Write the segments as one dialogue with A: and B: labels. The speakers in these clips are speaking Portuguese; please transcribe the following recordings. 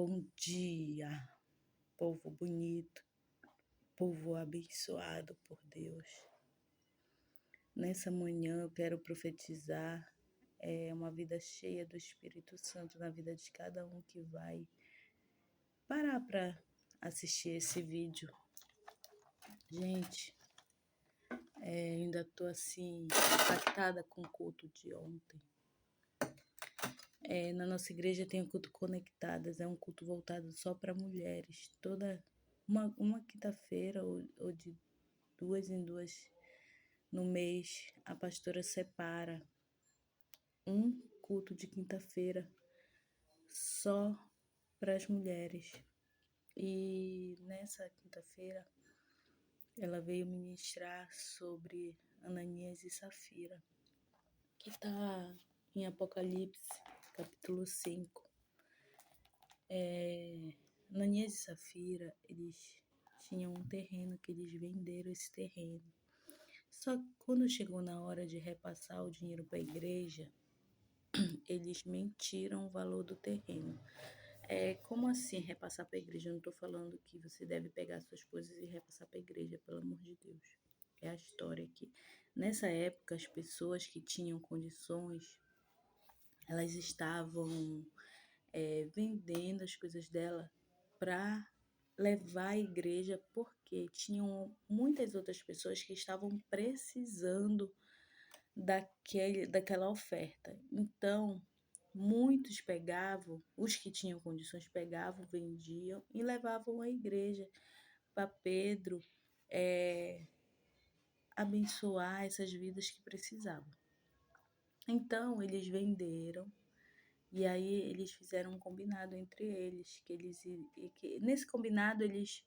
A: Bom dia, povo bonito, povo abençoado por Deus. Nessa manhã eu quero profetizar uma vida cheia do Espírito Santo na vida de cada um que vai parar para assistir esse vídeo. Gente, ainda tô assim, impactada com o culto de ontem. Na nossa igreja tem o culto Conectadas, é um culto voltado só para mulheres. Toda uma quinta-feira ou de 2 em 2 no mês, a pastora separa um culto de quinta-feira só para as mulheres. E nessa quinta-feira ela veio ministrar sobre Ananias e Safira, que está em Apocalipse, capítulo 5. Ananias e Safira, eles tinham um terreno que eles venderam esse terreno. Só que quando chegou na hora de repassar o dinheiro para a igreja, eles mentiram o valor do terreno. Como assim repassar para a igreja? Eu não estou falando que você deve pegar suas coisas e repassar para a igreja, pelo amor de Deus. É a história aqui. Nessa época, as pessoas que tinham condições, elas estavam vendendo as coisas dela para levar à igreja, porque tinham muitas outras pessoas que estavam precisando daquela oferta. Então, muitos pegavam, os que tinham condições pegavam, vendiam e levavam à igreja para Pedro abençoar essas vidas que precisavam. Então, eles venderam. E aí eles fizeram um combinado entre eles, que nesse combinado eles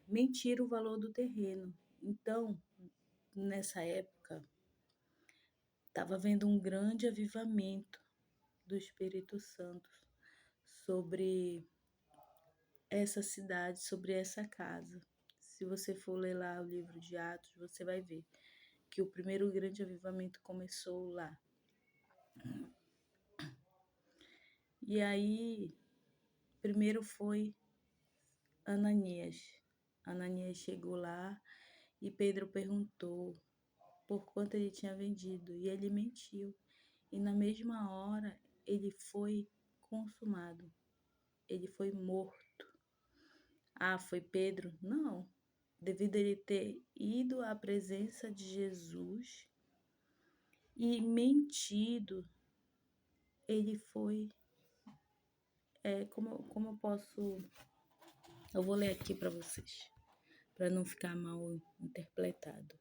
A: mentiram o valor do terreno. Então, nessa época, estava havendo um grande avivamento do Espírito Santo sobre essa cidade, sobre essa casa. Se você for ler lá o livro de Atos, você vai ver que o primeiro grande avivamento começou lá. E aí, primeiro foi Ananias. Ananias chegou lá e Pedro perguntou por quanto ele tinha vendido e ele mentiu. E na mesma hora ele foi consumado, ele foi morto. Foi Pedro? Não. Devido a ele ter ido à presença de Jesus e mentido, ele foi. Como eu posso. Eu vou ler aqui para vocês, para não ficar mal interpretado.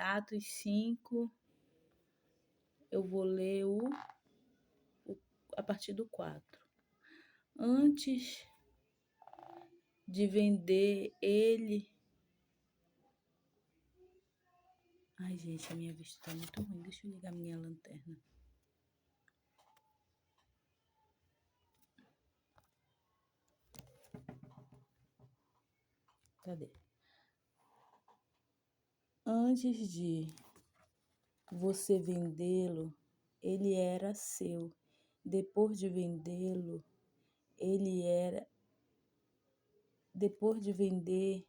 A: Atos 5, eu vou ler a partir do 4. Antes de vender ele... Ai, gente, a minha vista tá muito ruim. Deixa eu ligar minha lanterna. Cadê? Antes de você vendê-lo, ele era seu. Depois de vendê-lo, depois de vender,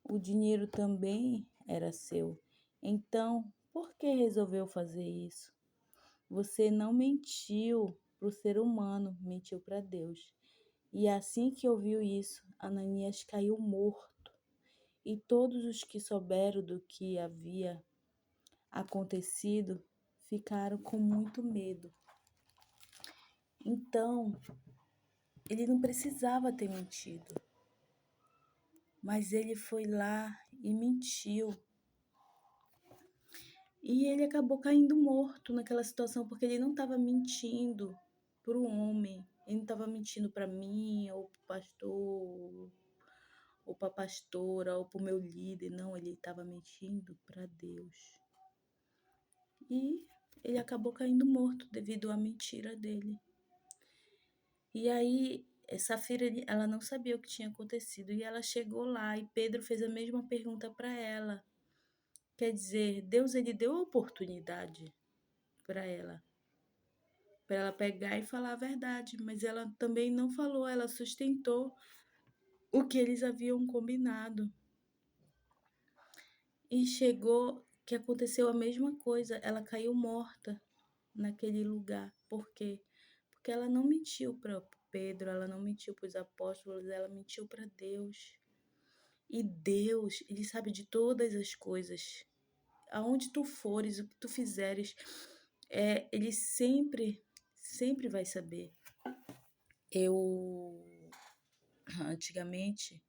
A: o dinheiro também era seu. Então, por que resolveu fazer isso? Você não mentiu para o ser humano, mentiu para Deus. E assim que ouviu isso, Ananias caiu morto. E todos os que souberam do que havia acontecido ficaram com muito medo. Então, ele não precisava ter mentido, mas ele foi lá e mentiu. E ele acabou caindo morto naquela situação, porque ele não estava mentindo para o homem, ele não estava mentindo para mim, ou para o pastor, ou para a pastora, ou para o meu líder. Não, ele estava mentindo para Deus. E ele acabou caindo morto devido à mentira dele. E aí, Safira, ela não sabia o que tinha acontecido. E ela chegou lá e Pedro fez a mesma pergunta para ela. Quer dizer, Deus ele deu a oportunidade para ela. para ela pegar e falar a verdade, mas ela também não falou, ela sustentou o que eles haviam combinado. E chegou que aconteceu a mesma coisa, ela caiu morta naquele lugar. Por quê? Porque ela não mentiu para Pedro, ela não mentiu para os apóstolos, ela mentiu para Deus. E Deus, ele sabe de todas as coisas. Aonde tu fores, o que tu fizeres, ele sempre vai saber. Eu, antigamente,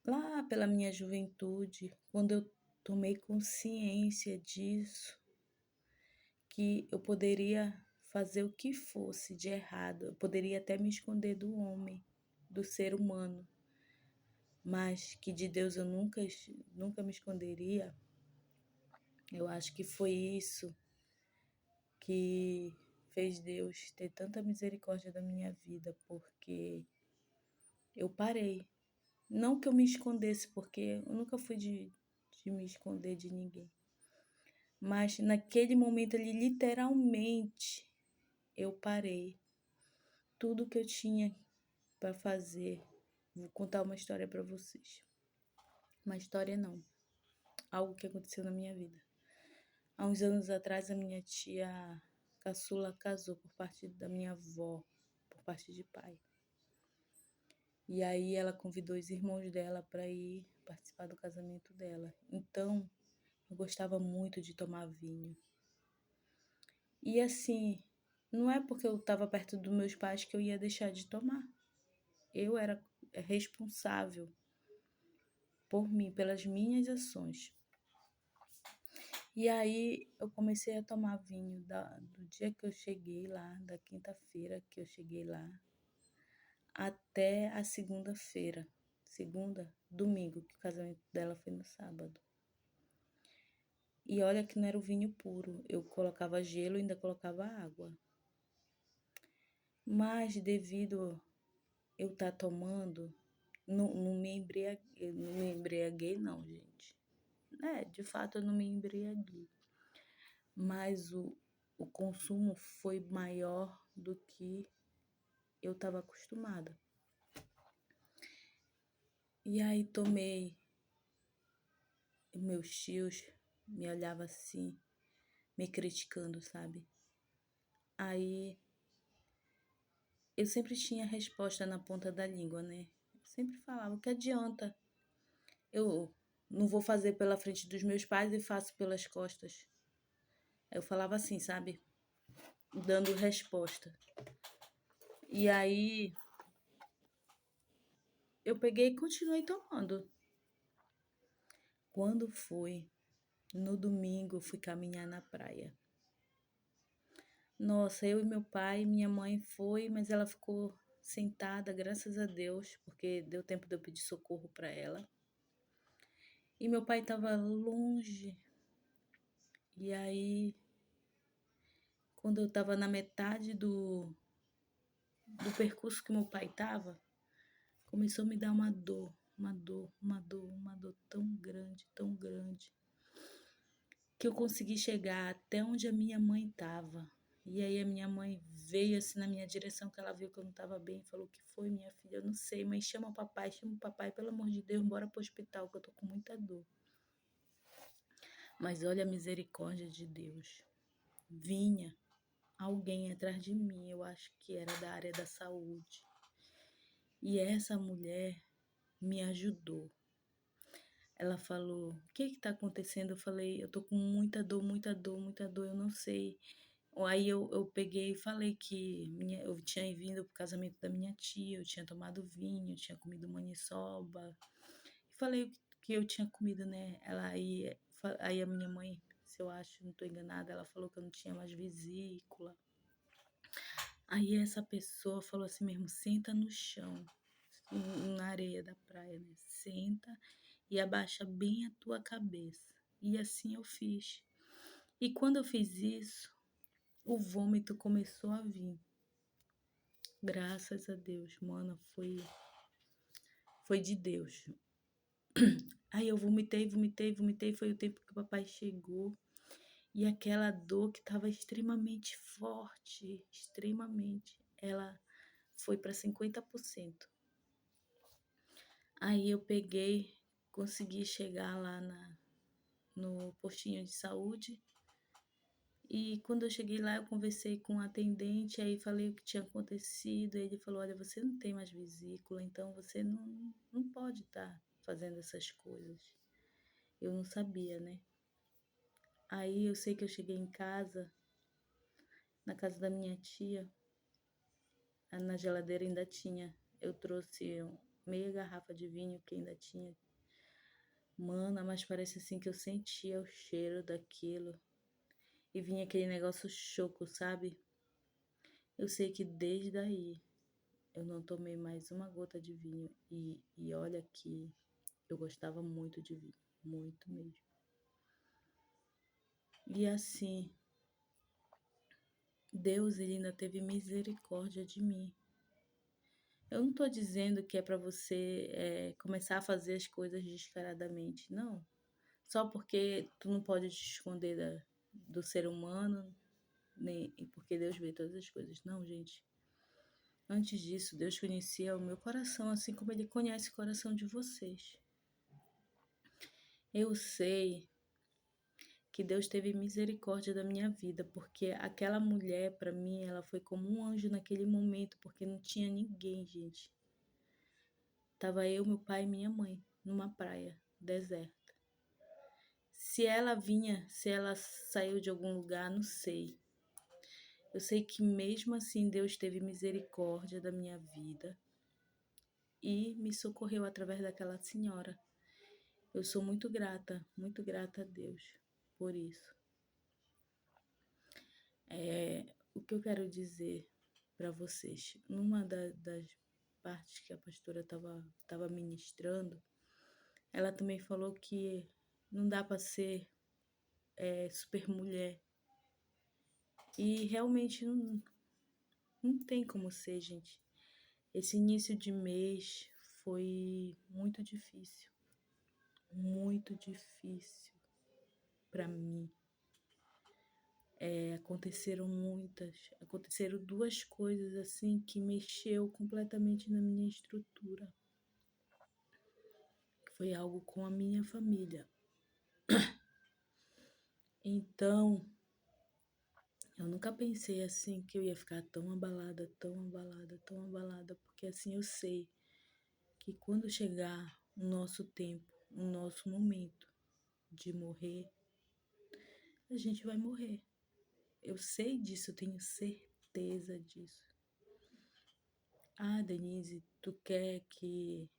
A: lá pela minha juventude, quando eu tomei consciência disso, que eu poderia fazer o que fosse de errado, eu poderia até me esconder do homem, do ser humano, mas que de Deus eu nunca me esconderia. Eu acho que foi isso que fez Deus ter tanta misericórdia da minha vida, porque eu parei. Não que eu me escondesse, porque eu nunca fui de me esconder de ninguém. Mas naquele momento ali, literalmente, eu parei. Tudo que eu tinha para fazer. Vou contar uma história para vocês. Uma história não. Algo que aconteceu na minha vida. Há uns anos atrás, a minha tia caçula casou por parte da minha avó, por parte de pai. E aí ela convidou os irmãos dela para ir participar do casamento dela. Então, eu gostava muito de tomar vinho. E assim, não é porque eu estava perto dos meus pais que eu ia deixar de tomar. Eu era responsável por mim, pelas minhas ações. E aí eu comecei a tomar vinho do dia que eu cheguei lá, da quinta-feira que eu cheguei lá, até a segunda-feira. Domingo, que o casamento dela foi no sábado. E olha que não era o vinho puro, eu colocava gelo e ainda colocava água. Mas devido eu estar tomando, não me embriaguei não, gente. De fato eu não me embriaguei. Mas o consumo foi maior do que eu estava acostumada. E aí tomei, meus tios me olhavam assim, me criticando, sabe? Aí eu sempre tinha a resposta na ponta da língua, né? Eu sempre falava, o que adianta? Eu não vou fazer pela frente dos meus pais e faço pelas costas. Eu falava assim, sabe? Dando resposta. E aí eu peguei e continuei tomando. Quando foi no domingo, eu fui caminhar na praia. Nossa, eu e meu pai, minha mãe foi, mas ela ficou sentada, graças a Deus, porque deu tempo de eu pedir socorro para ela. E meu pai estava longe. E aí, quando eu estava na metade do percurso que meu pai estava, começou a me dar uma dor tão grande, que eu consegui chegar até onde a minha mãe estava. E aí a minha mãe veio assim na minha direção, que ela viu que eu não estava bem, falou, o que foi, minha filha? Eu não sei, mas chama o papai, pelo amor de Deus, bora pro hospital, que eu tô com muita dor. Mas olha a misericórdia de Deus. Vinha alguém atrás de mim, eu acho que era da área da saúde. E essa mulher me ajudou. Ela falou, o que está acontecendo? Eu falei, eu tô com muita dor, eu não sei. Aí eu peguei e falei que eu tinha vindo pro casamento da minha tia, eu tinha tomado vinho, eu tinha comido maniçoba. E falei que eu tinha comido, né? Aí a minha mãe, se eu acho, não tô enganada, ela falou que eu não tinha mais vesícula. Aí essa pessoa falou assim mesmo, senta no chão, na areia da praia, né? Senta e abaixa bem a tua cabeça. E assim eu fiz. E quando eu fiz isso, o vômito começou a vir. Graças a Deus, mano, foi de Deus. Aí eu vomitei, foi o tempo que o papai chegou. E aquela dor que estava extremamente forte, extremamente, ela foi para 50%. Aí eu peguei, consegui chegar lá no postinho de saúde. E quando eu cheguei lá, eu conversei com o atendente, aí falei o que tinha acontecido. Ele falou: Olha, você não tem mais vesícula, então você não pode estar fazendo essas coisas. Eu não sabia, né? Aí eu sei que eu cheguei em casa, na casa da minha tia, na geladeira ainda tinha. Eu trouxe meia garrafa de vinho que ainda tinha. Mana, mas parece assim que eu sentia o cheiro daquilo. E vinha aquele negócio choco, sabe? Eu sei que desde aí eu não tomei mais uma gota de vinho. E olha que eu gostava muito de vinho, muito mesmo. E assim, Deus ele ainda teve misericórdia de mim. Eu não tô dizendo que é para você começar a fazer as coisas descaradamente, não. Só porque tu não pode te esconder do ser humano, nem porque Deus vê todas as coisas. Não, gente. Antes disso, Deus conhecia o meu coração, assim como Ele conhece o coração de vocês. Eu sei que Deus teve misericórdia da minha vida, porque aquela mulher, para mim, ela foi como um anjo naquele momento, porque não tinha ninguém, gente. Tava eu, meu pai e minha mãe, numa praia deserta. Se ela saiu de algum lugar, não sei. Eu sei que mesmo assim Deus teve misericórdia da minha vida e me socorreu através daquela senhora. Eu sou muito grata a Deus por isso. O que eu quero dizer para vocês, numa das partes que a pastora estava ministrando, ela também falou que não dá para ser super mulher. E realmente não tem como ser, gente. Esse início de mês foi muito difícil para mim. Aconteceram duas coisas assim que mexeu completamente na minha estrutura. Foi algo com a minha família. Então, eu nunca pensei assim que eu ia ficar tão abalada, porque assim eu sei que quando chegar o nosso tempo, o nosso momento de morrer, a gente vai morrer. Eu sei disso, eu tenho certeza disso. Ah, Denise, tu quer que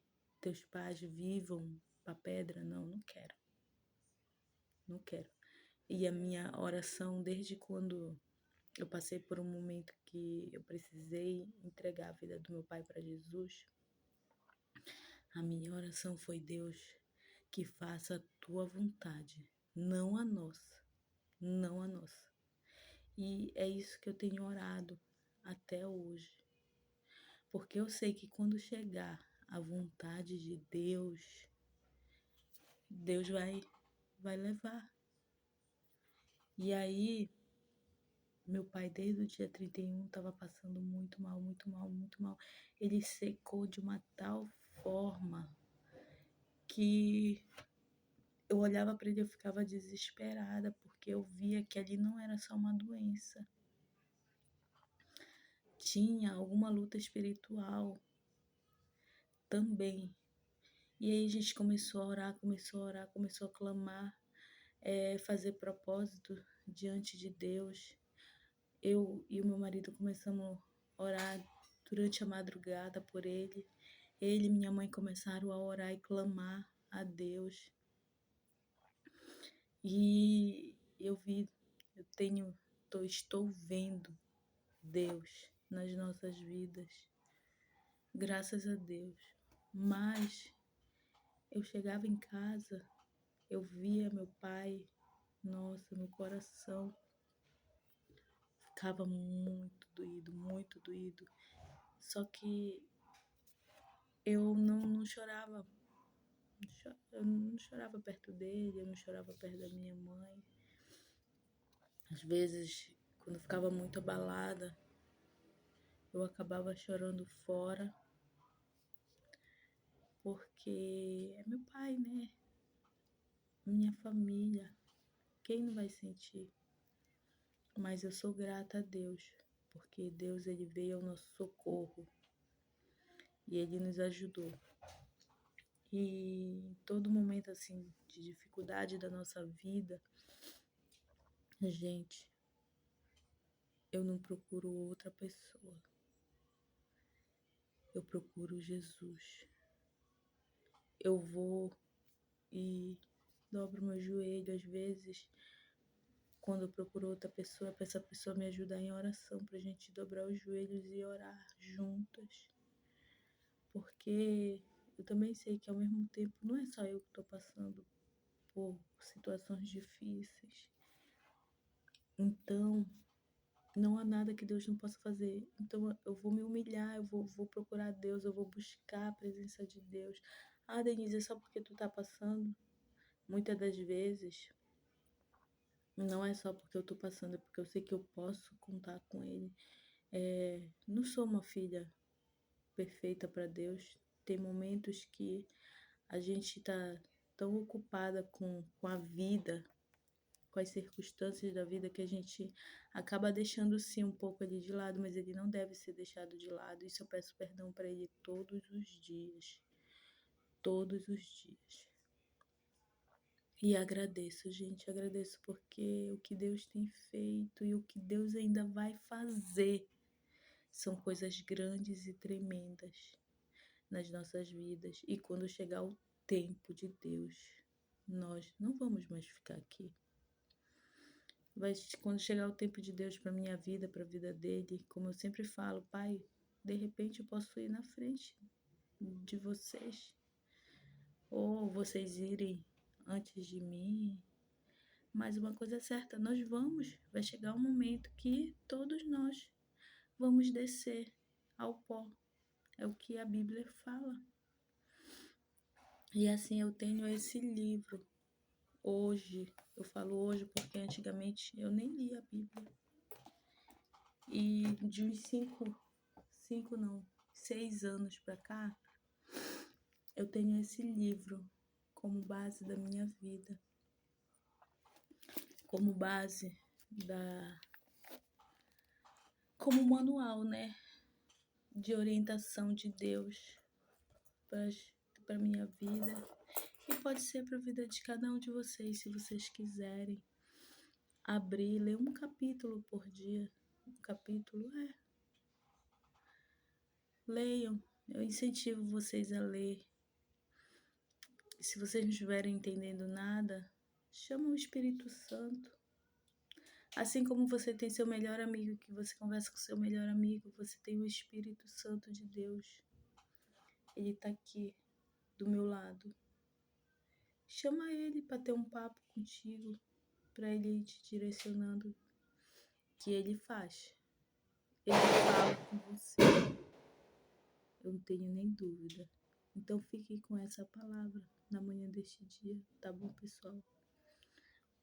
A: teus pais vivam pra pedra? Não, não quero. Não quero. E a minha oração, desde quando eu passei por um momento que eu precisei entregar a vida do meu pai para Jesus, a minha oração foi: Deus, que faça a tua vontade, não a nossa, não a nossa. E é isso que eu tenho orado até hoje. Porque eu sei que quando chegar a vontade de Deus, Deus vai levar. E aí, meu pai, desde o dia 31, estava passando muito mal, muito mal, muito mal. Ele secou de uma tal forma que eu olhava para ele e eu ficava desesperada, porque eu via que ali não era só uma doença. Tinha alguma luta espiritual também. E aí a gente começou a orar, começou a clamar, fazer propósito diante de Deus. Eu e o meu marido começamos a orar durante a madrugada por ele. Ele e minha mãe começaram a orar e clamar a Deus. E estou vendo Deus nas nossas vidas, graças a Deus. Mas eu chegava em casa, eu via meu pai, nossa, meu coração ficava muito doído, muito doído. Só que eu não chorava, eu não chorava perto dele, eu não chorava perto da minha mãe. Às vezes, quando eu ficava muito abalada, eu acabava chorando fora, porque é meu pai, né? Minha família. Quem não vai sentir? Mas eu sou grata a Deus, porque Deus ele veio ao nosso socorro e ele nos ajudou. E em todo momento assim de dificuldade da nossa vida, gente, eu não procuro outra pessoa. Eu procuro Jesus. Eu vou e dobro meu joelho às vezes. Quando eu procuro outra pessoa, para essa pessoa me ajudar em oração, pra gente dobrar os joelhos e orar juntas. Porque eu também sei que ao mesmo tempo não é só eu que estou passando por situações difíceis. Então, não há nada que Deus não possa fazer. Então, eu vou me humilhar, eu vou procurar Deus, eu vou buscar a presença de Deus. Ah, Denise, é só porque tu tá passando? Muitas das vezes, não é só porque eu tô passando, é porque eu sei que eu posso contar com Ele. Não sou uma filha perfeita para Deus. Tem momentos que a gente tá tão ocupada com a vida, com as circunstâncias da vida, que a gente acaba deixando sim um pouco ele de lado, mas ele não deve ser deixado de lado. Isso eu peço perdão para ele todos os dias. Todos os dias. E agradeço, gente, agradeço porque o que Deus tem feito e o que Deus ainda vai fazer são coisas grandes e tremendas nas nossas vidas. E quando chegar o tempo de Deus, nós não vamos mais ficar aqui. Quando chegar o tempo de Deus para minha vida, para a vida dele, como eu sempre falo, Pai, de repente eu posso ir na frente de vocês, ou vocês irem antes de mim. Mas uma coisa é certa, vai chegar um momento que todos nós vamos descer ao pó. É o que a Bíblia fala. E assim eu tenho esse livro hoje. Eu falo hoje porque antigamente eu nem lia a Bíblia. E de uns 6 anos pra cá, eu tenho esse livro como base da minha vida. Como base como manual, né? De orientação de Deus para minha vida. E pode ser para a vida de cada um de vocês, se vocês quiserem abrir, ler um capítulo por dia. Um capítulo, leiam. Eu incentivo vocês a ler. Se vocês não estiverem entendendo nada, chama o Espírito Santo. Assim como você tem seu melhor amigo, que você conversa com seu melhor amigo, você tem o Espírito Santo de Deus. Ele está aqui, do meu lado. Chama ele para ter um papo contigo, para ele ir te direcionando, que ele faz. Ele fala com você. Eu não tenho nem dúvida. Então fique com essa palavra na manhã deste dia, tá bom, pessoal?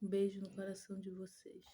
A: Um beijo no coração de vocês.